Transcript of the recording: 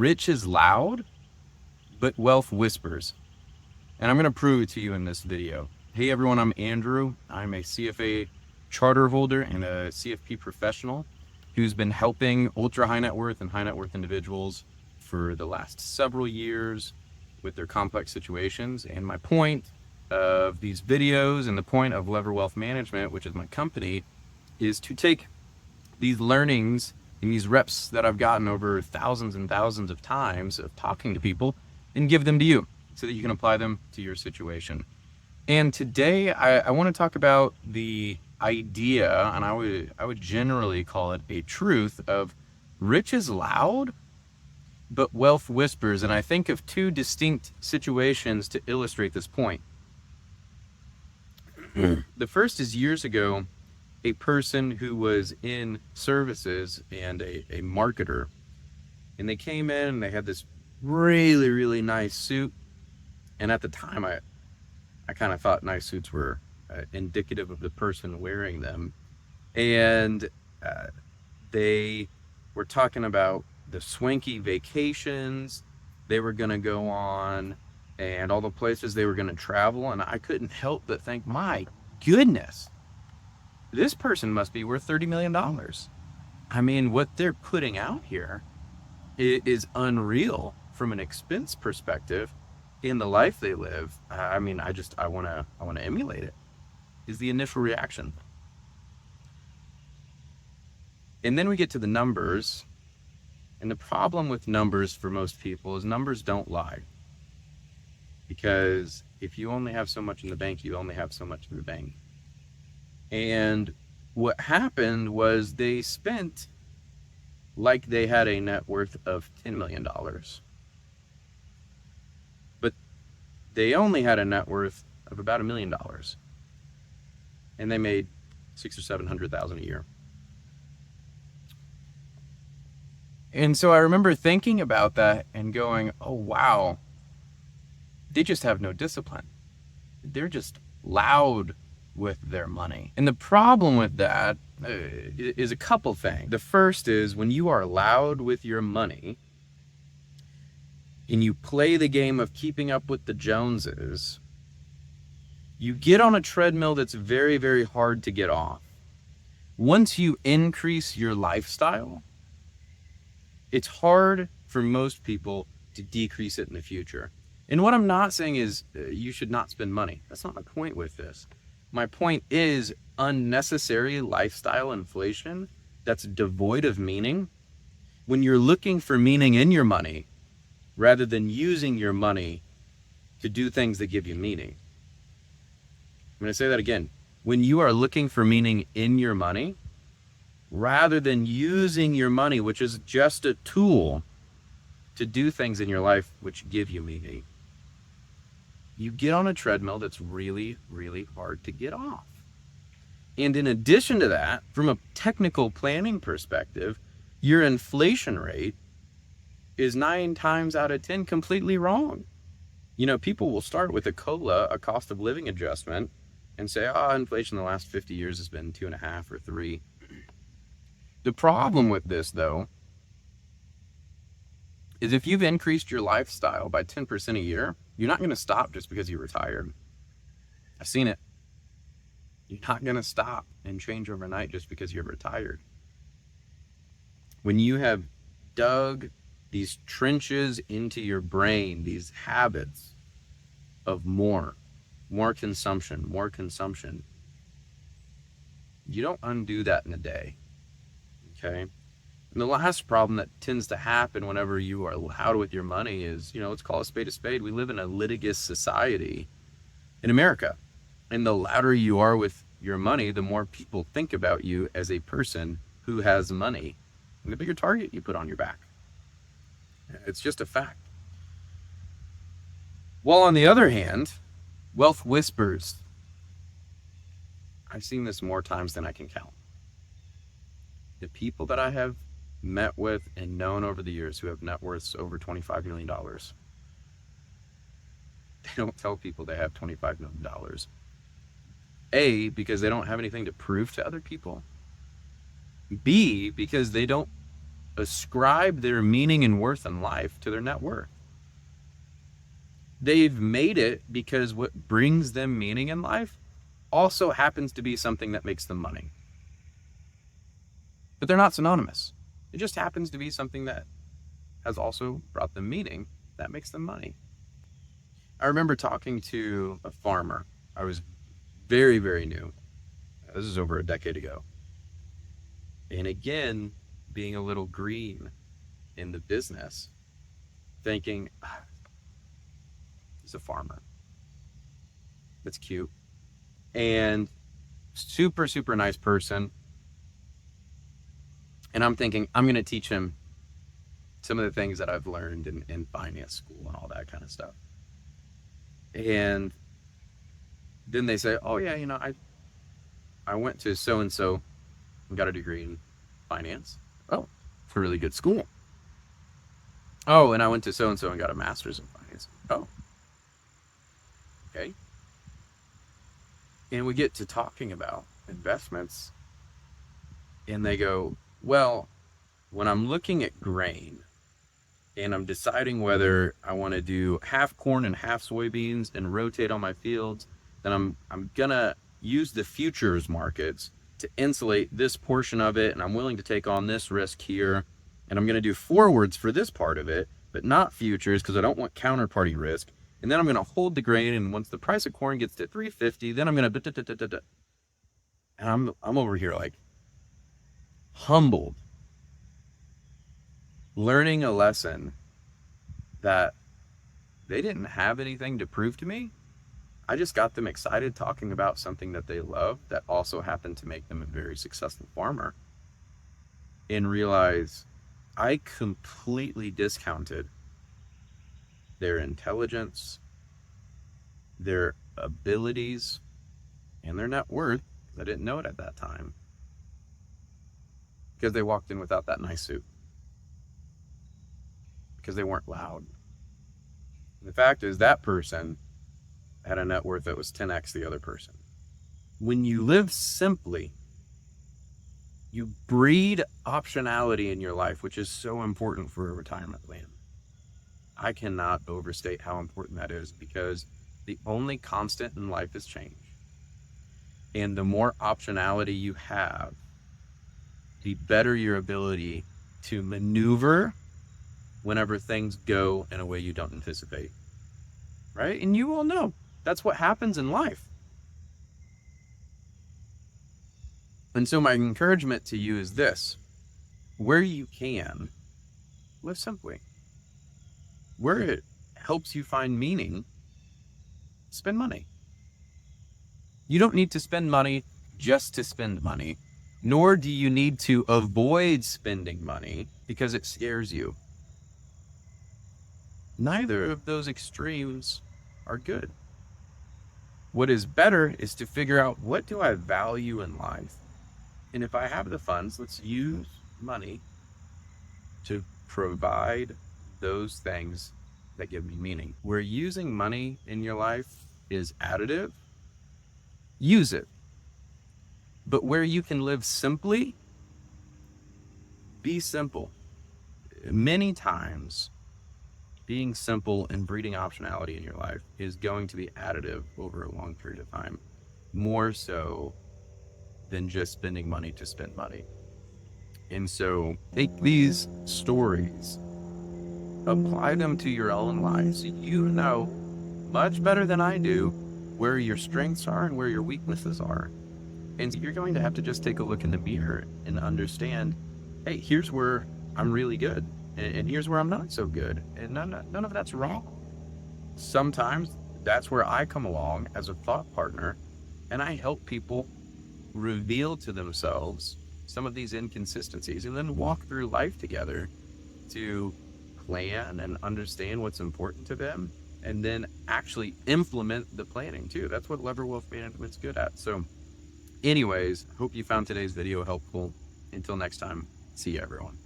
rich is loud, but wealth whispers. And I'm going to prove it to you in this video. Hey everyone, I'm Andrew. I'm a CFA charter holder and a CFP professional who's been helping ultra high net worth and high net worth individuals for the last several years with their complex situations. And my point of these videos and the point of Lever Wealth Management, which is my company, is to take these learnings and these reps that I've gotten over thousands and thousands of times of talking to people and give them to you so that you can apply them to your situation. And today I want to talk about the idea, and I would generally call it a truth, of rich is loud, but wealth whispers. And I think of two distinct situations to illustrate this point. The first is years ago, a person who was in services and a marketer, and they came in and they had this really, really nice suit. And at the time, I kind of thought nice suits were indicative of the person wearing them. And they were talking about the swanky vacations they were going to go on and all the places they were going to travel. And I couldn't help but think, my goodness, this person must be worth $30 million. I mean, what they're putting out here is unreal from an expense perspective in the life they live. I mean, I want to emulate it, is the initial reaction. And then we get to the numbers. And the problem with numbers for most people is numbers don't lie. Because if you only have so much in the bank, you only have so much in the bank. And what happened was they spent like they had a net worth of $10 million. But they only had a net worth of about $1 million. And they made $600,000 or $700,000 a year. And so I remember thinking about that and going, oh, wow, they just have no discipline. They're just loud with their money. And the problem with that is a couple things. The first is when you are loud with your money and you play the game of keeping up with the Joneses, you get on a treadmill that's very, very hard to get off. Once you increase your lifestyle, it's hard for most people to decrease it in the future. And what I'm not saying is you should not spend money. That's not my point with this. My point is unnecessary lifestyle inflation that's devoid of meaning. When you're looking for meaning in your money, rather than using your money to do things that give you meaning. I'm going to say that again. When you are looking for meaning in your money, rather than using your money, which is just a tool to do things in your life which give you meaning, you get on a treadmill that's really, really hard to get off. And in addition to that, from a technical planning perspective, your inflation rate is 9 times out of 10 completely wrong. You know, people will start with a COLA, a cost of living adjustment, and say, oh, inflation in the last 50 years has been 2.5 or 3. The problem with this, though, is if you've increased your lifestyle by 10% a year, you're not going to stop just because you're retired. I've seen it. You're not going to stop and change overnight just because you're retired. When you have dug these trenches into your brain, these habits of more consumption, you don't undo that in a day. Okay. And the last problem that tends to happen whenever you are loud with your money is, let's call a spade a spade. We live in a litigious society in America. And the louder you are with your money, the more people think about you as a person who has money, and the bigger target you put on your back. It's just a fact. While on the other hand, wealth whispers. I've seen this more times than I can count. The people that I have met with and known over the years who have net worths over $25 million, they don't tell people they have $25 million. A, because they don't have anything to prove to other people. B, because they don't ascribe their meaning and worth in life to their net worth. They've made it because what brings them meaning in life also happens to be something that makes them money. But they're not synonymous. It just happens to be something that has also brought them meaning that makes them money. I remember talking to a farmer. I was very, very new. This is over a decade ago. And again, being a little green in the business, thinking, he's a farmer. That's cute. And super, super nice person. And I'm thinking, I'm going to teach him some of the things that I've learned in finance school and all that kind of stuff. And then they say, oh yeah, I went to so-and-so and got a degree in finance. Oh, it's a really good school. Oh, and I went to so-and-so and got a master's in finance. Oh, okay. And we get to talking about investments, and they go, well, when I'm looking at grain and I'm deciding whether I want to do half corn and half soybeans and rotate on my fields, then I'm gonna use the futures markets to insulate this portion of it, and I'm willing to take on this risk here, and I'm gonna do forwards for this part of it, but not futures because I don't want counterparty risk. And then I'm gonna hold the grain, and once the price of corn gets to 350, then I'm gonna and I'm over here like humbled, learning a lesson that they didn't have anything to prove to me. I just got them excited talking about something that they love that also happened to make them a very successful farmer, and realize I completely discounted their intelligence, their abilities, and their net worth. I didn't know it at that time because they walked in without that nice suit, because they weren't loud. And the fact is, that person had a net worth that was 10x the other person. When you live simply, you breed optionality in your life, which is so important for a retirement plan. I cannot overstate how important that is, because the only constant in life is change. And the more optionality you have, the better your ability to maneuver whenever things go in a way you don't anticipate. Right? And you all know that's what happens in life. And so my encouragement to you is this: where you can, live simply. Where it helps you find meaning, spend money. You don't need to spend money just to spend money, nor do you need to avoid spending money because it scares you. Neither of those extremes are good. What is better is to figure out, what do I value in life? And if I have the funds, let's use money to provide those things that give me meaning. Where using money in your life is additive, use it. But where you can live simply, be simple. Many times, being simple and breeding optionality in your life is going to be additive over a long period of time, more so than just spending money to spend money. And so take these stories, apply them to your own life, so you know much better than I do where your strengths are and where your weaknesses are. And you're going to have to just take a look in the mirror and understand, hey, here's where I'm really good, and here's where I'm not so good. And none of that's wrong. Sometimes that's where I come along as a thought partner, and I help people reveal to themselves some of these inconsistencies, and then walk through life together to plan and understand what's important to them, and then actually implement the planning too. That's what Lever Wealth Management's good at. So anyways, hope you found today's video helpful. Until next time, see you everyone.